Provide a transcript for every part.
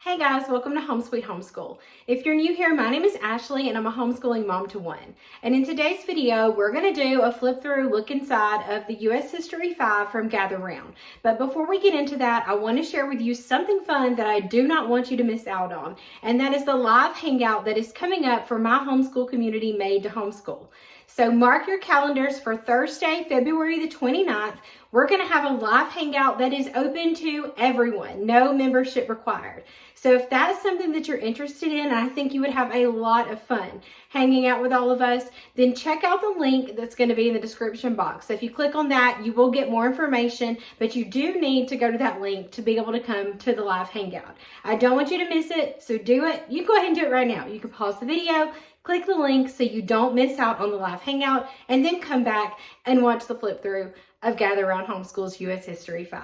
Hey guys, welcome to Home Sweet Homeschool. If you're new here, my name is Ashley and I'm a homeschooling mom to one. And in today's video, we're going to do a flip through look inside of the U.S. History 5 from Gather Round. But before we get into that, I want to share with you something fun that I do not want you to miss out on. And that is the live hangout that is coming up for my homeschool community Made to Homeschool. So mark your calendars for Thursday, February the 29th. We're going to have a live hangout that is open to everyone, no membership required. So if that's something that you're interested in, and I think you would have a lot of fun hanging out with all of us, then check out the link that's going to be in the description box. So if you click on that, you will get more information, but you do need to go to that link to be able to come to the live hangout. I don't want you to miss it, so do it. You go ahead and do it right now. You can pause the video, click the link so you don't miss out on the live hangout, and then come back and watch the flip through of Gather Round Homeschool's U.S. History 5.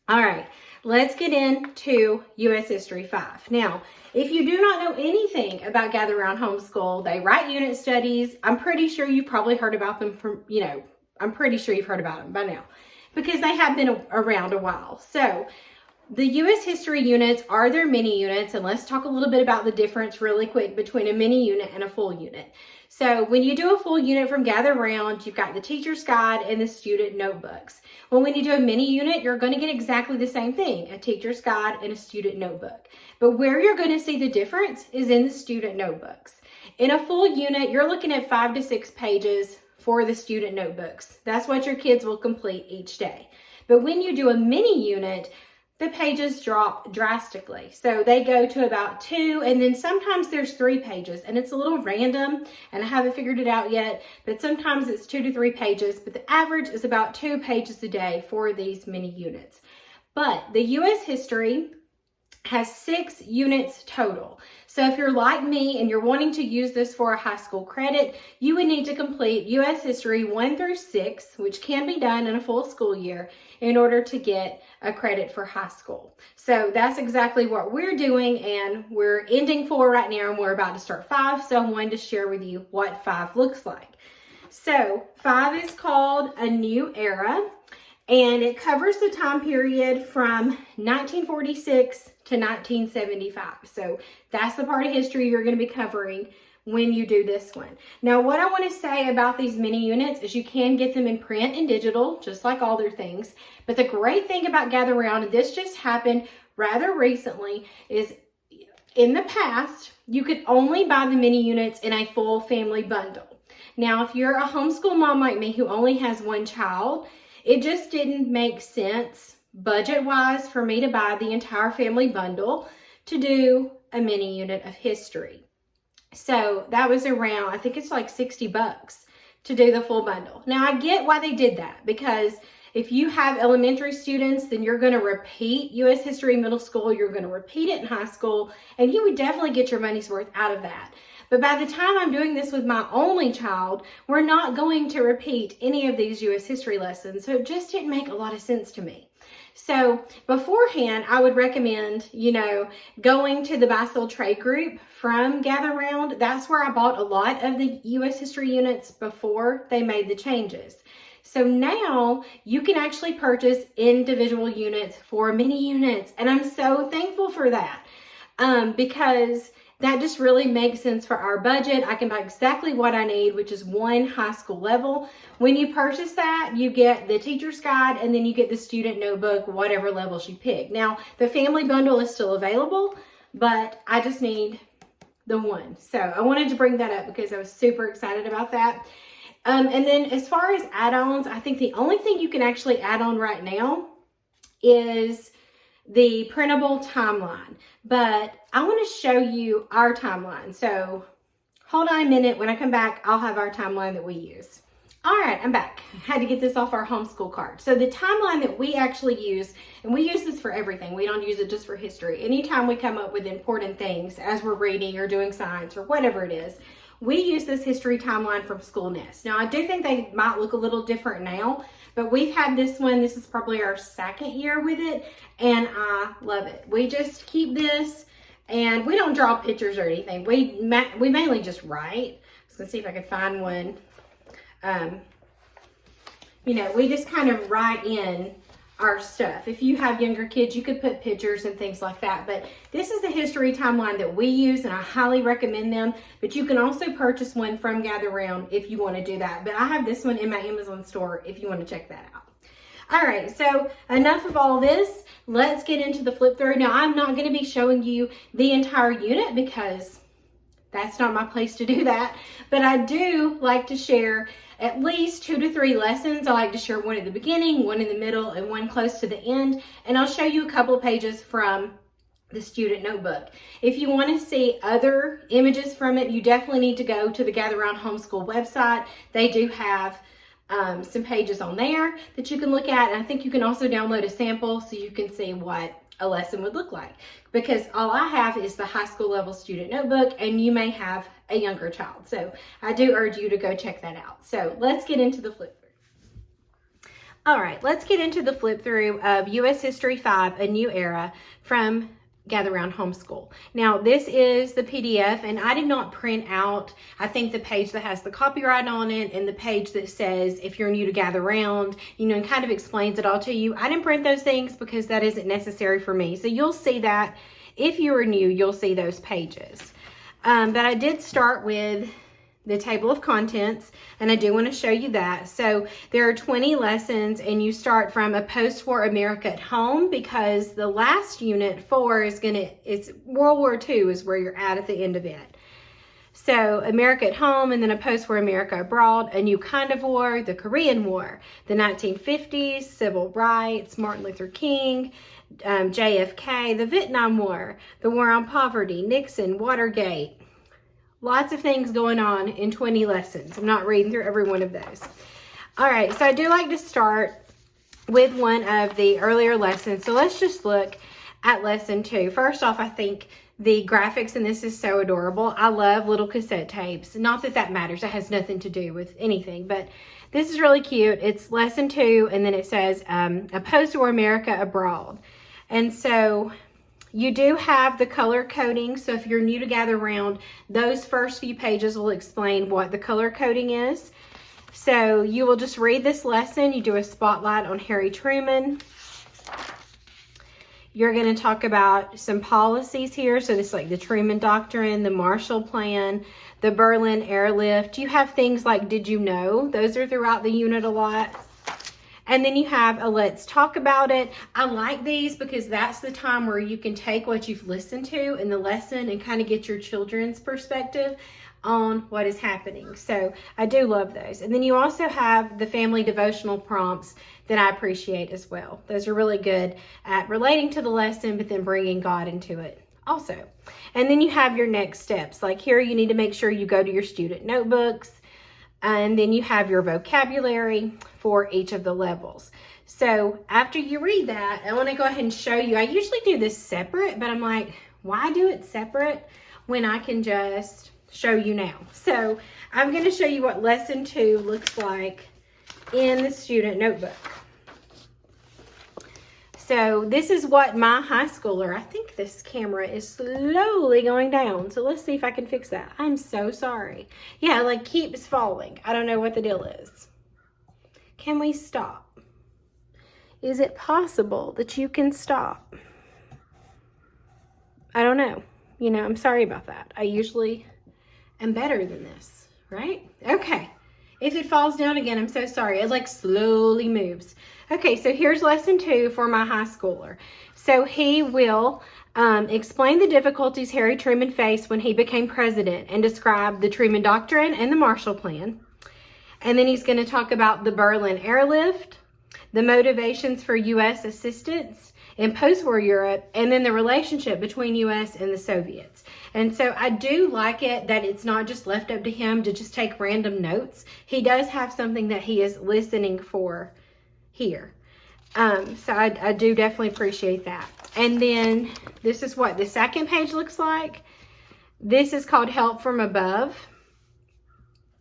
All right, let's get into U.S. History 5. Now, if you do not know anything about Gather Round Homeschool, they write unit studies. I'm pretty sure you've probably heard about them I'm pretty sure you've heard about them by now because they have been around a while. So the U.S. History units are their mini units, and let's talk a little bit about the difference really quick between a mini unit and a full unit. So when you do a full unit from Gather Round, you've got the teacher's guide and the student notebooks. Well, when you do a mini unit, you're going to get exactly the same thing, a teacher's guide and a student notebook. But where you're going to see the difference is in the student notebooks. In a full unit, you're looking at 5 to 6 pages for the student notebooks. That's what your kids will complete each day. But when you do a mini unit, the pages drop drastically. So they go to about 2, and then sometimes there's 3 pages, and it's a little random, and I haven't figured it out yet, but sometimes it's 2 to 3 pages, but the average is about 2 pages a day for these mini units. But the U.S. History has 6 units total. So if you're like me and you're wanting to use this for a high school credit, you would need to complete U.S. History 1 through 6, which can be done in a full school year, in order to get a credit for high school. So that's exactly what we're doing, and we're ending 4 right now, and we're about to start 5, so I wanted to share with you what 5 looks like. So 5 is called A New Era, and it covers the time period from 1946 to 1975. So that's the part of history you're going to be covering when you do this one. Now, what I want to say about these mini units is you can get them in print and digital, just like all their things. But the great thing about Gather Round, and this just happened rather recently, is in the past, you could only buy the mini units in a full family bundle. Now, if you're a homeschool mom like me who only has one child, it just didn't make sense budget-wise for me to buy the entire family bundle to do a mini unit of history. So that was around, I think it's like $60 to do the full bundle. Now I get why they did that, because if you have elementary students, then you're going to repeat U.S. History in middle school, you're going to repeat it in high school, and you would definitely get your money's worth out of that. But by the time I'm doing this with my only child, we're not going to repeat any of these U.S. history lessons. So it just didn't make a lot of sense to me. So beforehand, I would recommend, going to the Buy Sell Trade group from Gather Round. That's where I bought a lot of the U.S. history units before they made the changes. So now you can actually purchase individual units for mini units. And I'm so thankful for that because that just really makes sense for our budget. I can buy exactly what I need, which is 1 high school level. When you purchase that, you get the teacher's guide, and then you get the student notebook, whatever levels you pick. Now, the family bundle is still available, but I just need the 1. So I wanted to bring that up because I was super excited about that. And then as far as add-ons, I think the only thing you can actually add on right now is the printable timeline, but I want to show you our timeline. So hold on a minute. When I come back, I'll have our timeline that we use. All right, I'm back. I had to get this off our homeschool card. So the timeline that we actually use, and we use this for everything. We don't use it just for history. Anytime we come up with important things as we're reading or doing science or whatever it is, we use this history timeline from School Nest. Now, I do think they might look a little different now, but we've had this one. This is probably our 2nd year with it, and I love it. We just keep this, and we don't draw pictures or anything. We mainly just write. I was going to see if I could find one. We just kind of write in our stuff. If you have younger kids, you could put pictures and things like that. But this is the history timeline that we use, and I highly recommend them. But you can also purchase one from Gather Round if you want to do that. But I have this one in my Amazon store if you want to check that out. All right, so enough of all this. Let's get into the flip through. Now, I'm not going to be showing you the entire unit because that's not my place to do that. But I do like to share at least 2 to 3 lessons. I like to share one at the beginning, one in the middle, and one close to the end. And I'll show you a couple of pages from the student notebook. If you want to see other images from it, you definitely need to go to the Gather Round Homeschool website. They do have some pages on there that you can look at. And I think you can also download a sample so you can see what a lesson would look like, because all I have is the high school level student notebook, and you may have a younger child. So I do urge you to go check that out. So let's get into the flip through. All right, let's get into the flip through of U.S. History 5, A New Era from Gather Round Homeschool. Now, this is the PDF, and I did not print out, I think, the page that has the copyright on it and the page that says, if you're new to Gather Round, you know, and kind of explains it all to you. I didn't print those things because that isn't necessary for me. So you'll see that. If you are new, you'll see those pages. But I did start with the table of contents, and I do want to show you that. So there are 20 lessons, and you start from a post-war America at home, because the last unit 4 is it's World War II is where you're at the end of it. So America at home, and then a post-war America abroad, a new kind of war, the Korean War, the 1950s, civil rights, Martin Luther King, JFK, the Vietnam War, the war on poverty, Nixon, Watergate. Lots of things going on in 20 lessons. I'm not reading through every one of those. All right, so I do like to start with one of the earlier lessons. So let's just look at lesson 2. First off, I think the graphics in this is so adorable. I love little cassette tapes. Not that that matters. That has nothing to do with anything, but this is really cute. It's lesson 2, and then it says a post-war America abroad. And so you do have the color coding, so if you're new to Gather Round, those first few pages will explain what the color coding is. So you will just read this lesson. You do a spotlight on Harry Truman. You're going to talk about some policies here. So this is like the Truman Doctrine, the Marshall Plan, the Berlin Airlift. You have things like Did You Know? Those are throughout the unit a lot. And then you have a Let's Talk About It. I like these because that's the time where you can take what you've listened to in the lesson and kind of get your children's perspective on what is happening. So I do love those. And then you also have the family devotional prompts that I appreciate as well. Those are really good at relating to the lesson, but then bringing God into it also. And then you have your next steps. Like here, you need to make sure you go to your student notebooks. And then you have your vocabulary for each of the levels. So after you read that, I want to go ahead and show you. I usually do this separate, but I'm like, why do it separate when I can just show you now? So I'm going to show you what lesson 2 looks like in the student notebook. So this is what my high schooler, I think this camera is slowly going down. So let's see if I can fix that. I'm so sorry. Yeah, it like keeps falling. I don't know what the deal is. Can we stop? Is it possible that you can stop? I don't know. You know, I'm sorry about that. I usually am better than this, right? Okay. If it falls down again, I'm so sorry. It like slowly moves. Okay, so here's lesson 2 for my high schooler. So he will explain the difficulties Harry Truman faced when he became president and describe the Truman Doctrine and the Marshall Plan. And then he's going to talk about the Berlin Airlift, the motivations for U.S. assistance in post-war Europe, and then the relationship between U.S. and the Soviets. And so I do like it that it's not just left up to him to just take random notes. He does have something that he is listening for here. So I do definitely appreciate that. And then this is what the second page looks like. This is called Help from Above.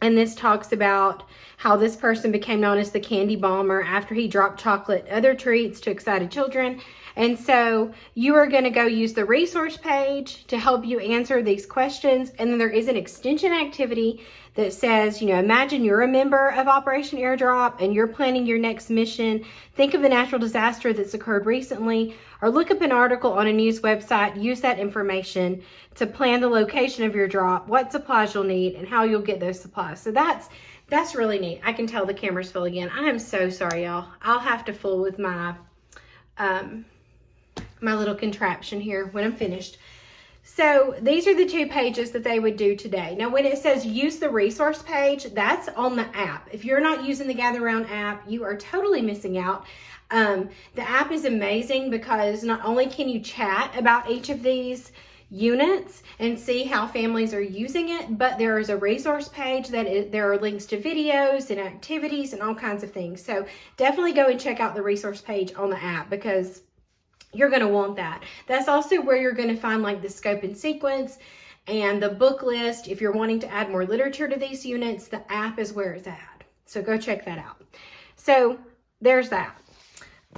And this talks about how this person became known as the candy bomber after he dropped chocolate and other treats to excited children. And so you are going to go use the resource page to help you answer these questions. And then there is an extension activity that says, you know, imagine you're a member of Operation Airdrop and you're planning your next mission. Think of a natural disaster that's occurred recently, or look up an article on a news website. Use that information to plan the location of your drop, what supplies you'll need, and how you'll get those supplies. So that's really neat. I can tell the camera's full again. I am so sorry, y'all. I'll have to fool with my my little contraption here when I'm finished. So these are the 2 pages that they would do today. Now, when it says use the resource page, that's on the app. If you're not using the Gather Round app, you are totally missing out. The app is amazing because not only can you chat about each of these units and see how families are using it, but there is a resource page there are links to videos and activities and all kinds of things. So definitely go and check out the resource page on the app because you're going to want that. That's also where you're going to find like the scope and sequence and the book list. If you're wanting to add more literature to these units, the app is where it's at. So go check that out. So there's that.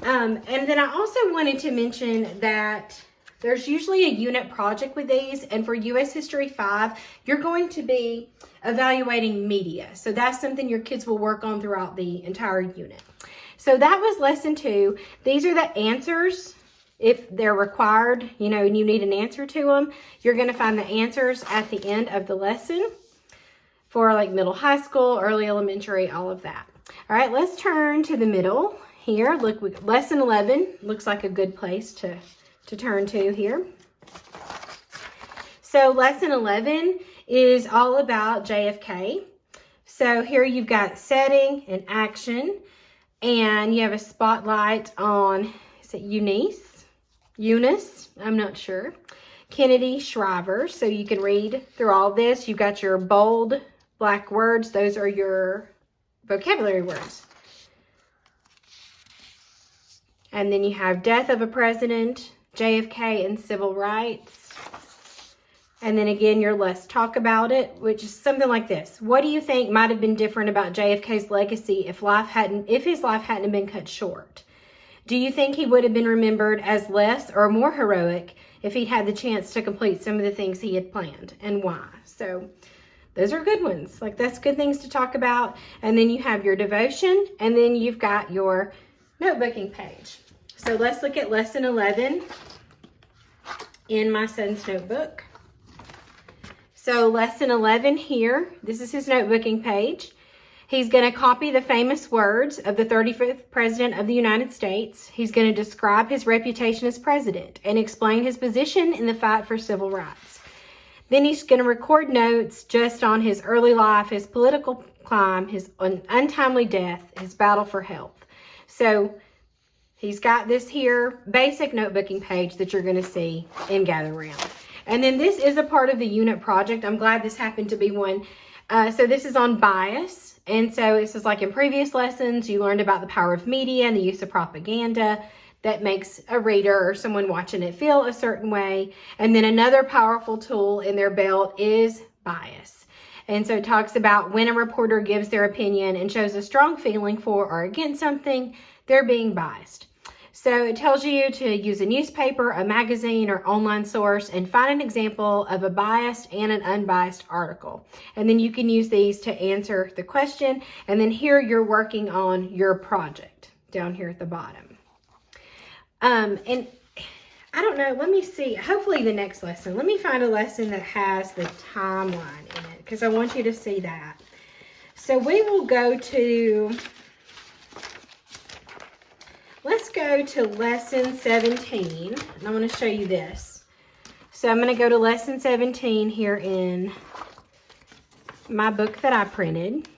And then I also wanted to mention that there's usually a unit project with these, and for U.S. History 5, you're going to be evaluating media. So that's something your kids will work on throughout the entire unit. So that was lesson 2. These are the answers. If they're required, you know, and you need an answer to them, you're going to find the answers at the end of the lesson for like middle high school, early elementary, all of that. All right, let's turn to the middle here. Look, lesson 11 looks like a good place to turn to here. So lesson 11 is all about JFK. So here you've got setting and action, and you have a spotlight on, is it Eunice, I'm not sure, Kennedy Shriver. So you can read through all this. You've got your bold black words. Those are your vocabulary words. And then you have death of a president, JFK and civil rights. And then again, your let's talk about it, which is something like this. What do you think might have been different about JFK's legacy if his life hadn't been cut short? Do you think he would have been remembered as less or more heroic if he'd had the chance to complete some of the things he had planned, and why? So those are good ones. Like, that's good things to talk about. And then you have your devotion, and then you've got your notebooking page. So let's look at lesson 11 in my son's notebook. So lesson 11 here, this is his notebooking page. He's going to copy the famous words of the 35th President of the United States. He's going to describe his reputation as president and explain his position in the fight for civil rights. Then he's going to record notes just on his early life, his political climb, his untimely death, his battle for health. So he's got this here basic notebooking page that you're going to see in Gather Round. And then this is a part of the unit project. I'm glad this happened to be one. So this is on bias. And so this is like in previous lessons, you learned about the power of media and the use of propaganda that makes a reader or someone watching it feel a certain way. And then another powerful tool in their belt is bias. And so it talks about when a reporter gives their opinion and shows a strong feeling for or against something, they're being biased. So it tells you to use a newspaper, a magazine, or online source and find an example of a biased and an unbiased article. And then you can use these to answer the question. And then here you're working on your project down here at the bottom. And I don't know, let me see, hopefully the next lesson, let me find a lesson that has the timeline in it because I want you to see that. So we will go to, let's go to lesson 17, and I'm going to show you this. So I'm going to go to lesson 17 here in my book that I printed.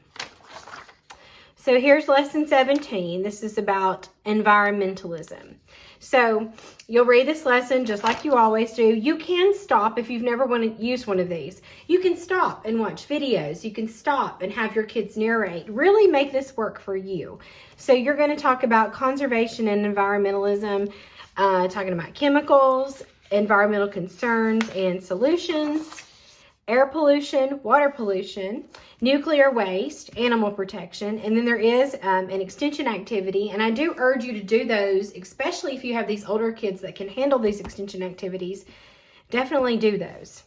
So here's lesson 17. This is about environmentalism. So you'll read this lesson just like you always do. You can stop if you've never used one of these. You can stop and watch videos. You can stop and have your kids narrate. Really make this work for you. So you're going to talk about conservation and environmentalism, talking about chemicals, environmental concerns and solutions, air pollution, water pollution, nuclear waste, animal protection, and then there is an extension activity, and I do urge you to do those, especially if you have these older kids that can handle these extension activities. Definitely do those.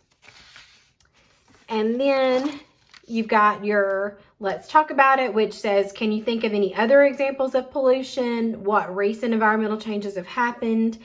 And then you've got your Let's Talk About It, which says, can you think of any other examples of pollution? What recent environmental changes have happened?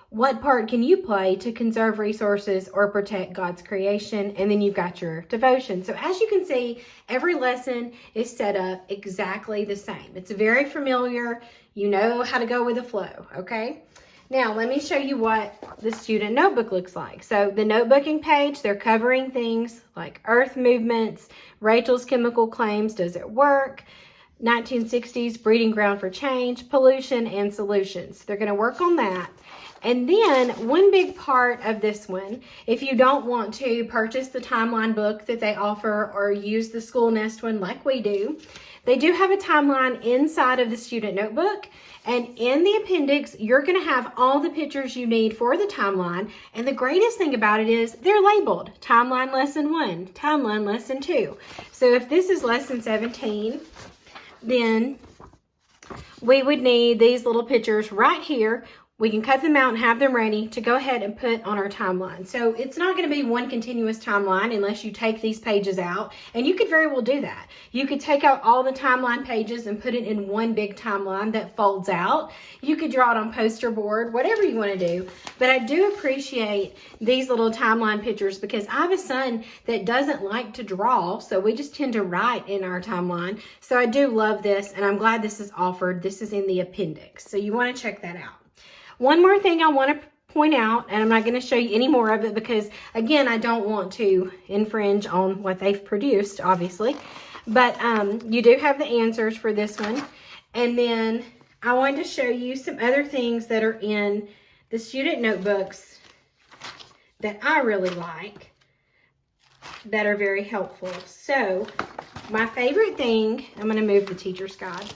What part can you play to conserve resources or protect God's creation? And then you've got your devotion. So as you can see, every lesson is set up exactly the same. It's very familiar. You know how to go with the flow, okay? Now, let me show you what the student notebook looks like. So the notebooking page, they're covering things like earth movements, Rachel's chemical claims, does it work? 1960s, breeding ground for change, pollution, and solutions. They're going to work on that. And then one big part of this one, if you don't want to purchase the timeline book that they offer or use the school nest one like we do, they do have a timeline inside of the student notebook. And in the appendix, you're going to have all the pictures you need for the timeline. And the greatest thing about it is they're labeled Timeline Lesson 1, Timeline Lesson 2. So if this is Lesson 17, then we would need these little pictures right here. We can cut them out and have them ready to go ahead and put on our timeline. So it's not going to be one continuous timeline unless you take these pages out. And you could very well do that. You could take out all the timeline pages and put it in one big timeline that folds out. You could draw it on poster board, whatever you want to do. But I do appreciate these little timeline pictures because I have a son that doesn't like to draw. So we just tend to write in our timeline. So I do love this, and I'm glad this is offered. This is in the appendix. So you want to check that out. One more thing I want to point out, and I'm not going to show you any more of it because, again, I don't want to infringe on what they've produced, obviously. But you do have the answers for this one. And then I wanted to show you some other things that are in the student notebooks that I really like that are very helpful. So my favorite thing, I'm going to move the teacher's guide.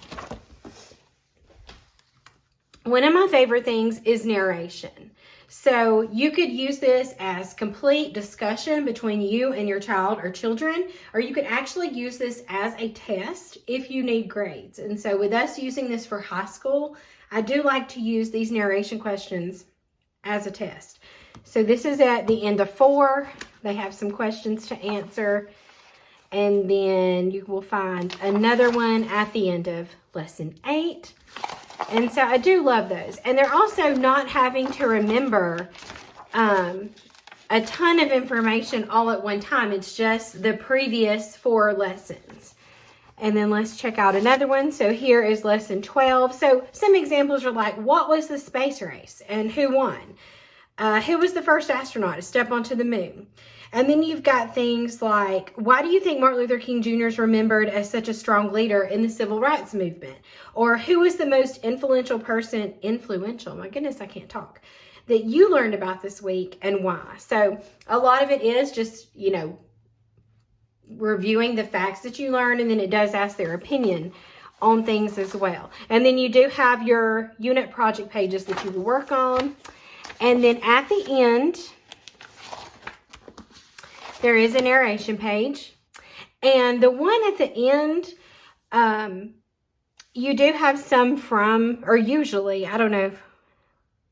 One of my favorite things is narration. So you could use this as complete discussion between you and your child or children, or you could actually use this as a test if you need grades. And so with us using this for high school, I do like to use these narration questions as a test. So this is at the end of 4. They have some questions to answer. And then you will find another one at the end of lesson 8. And so I do love those. And they're also not having to remember a ton of information all at one time. It's just the previous 4 lessons. And then let's check out another one. So here is lesson 12. So some examples are like, what was the space race and who won? Who was the first astronaut to step onto the moon? And then you've got things like, why do you think Martin Luther King Jr. is remembered as such a strong leader in the civil rights movement? Or who was the most influential, my goodness, I can't talk, that you learned about this week and why? So a lot of it is just, you know, reviewing the facts that you learned, and then it does ask their opinion on things as well. And then you do have your unit project pages that you will work on. And then at the end, there is a narration page. And the one at the end, you do have some from, or usually, I don't know.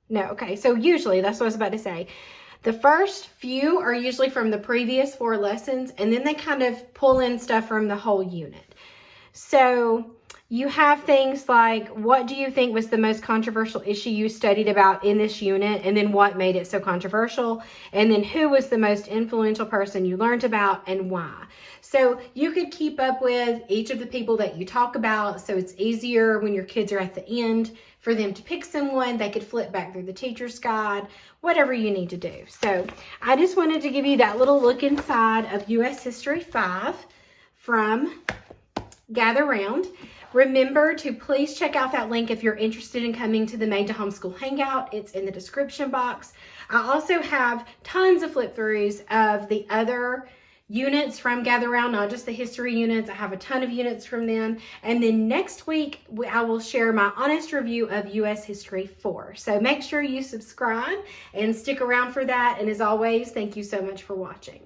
No, okay. So usually, that's what I was about to say. The first few are usually from the previous 4 lessons, and then they kind of pull in stuff from the whole unit. So you have things like, what do you think was the most controversial issue you studied about in this unit? And then what made it so controversial? And then who was the most influential person you learned about and why? So you could keep up with each of the people that you talk about. So it's easier when your kids are at the end for them to pick someone. They could flip back through the teacher's guide, whatever you need to do. So I just wanted to give you that little look inside of U.S. History 5 from Gather Round. Remember to please check out that link if you're interested in coming to the Made to Homeschool Hangout. It's in the description box. I also have tons of flip throughs of the other units from Gather Round, not just the history units. I have a ton of units from them. And then next week, I will share my honest review of U.S. History 4. So make sure you subscribe and stick around for that. And as always, thank you so much for watching.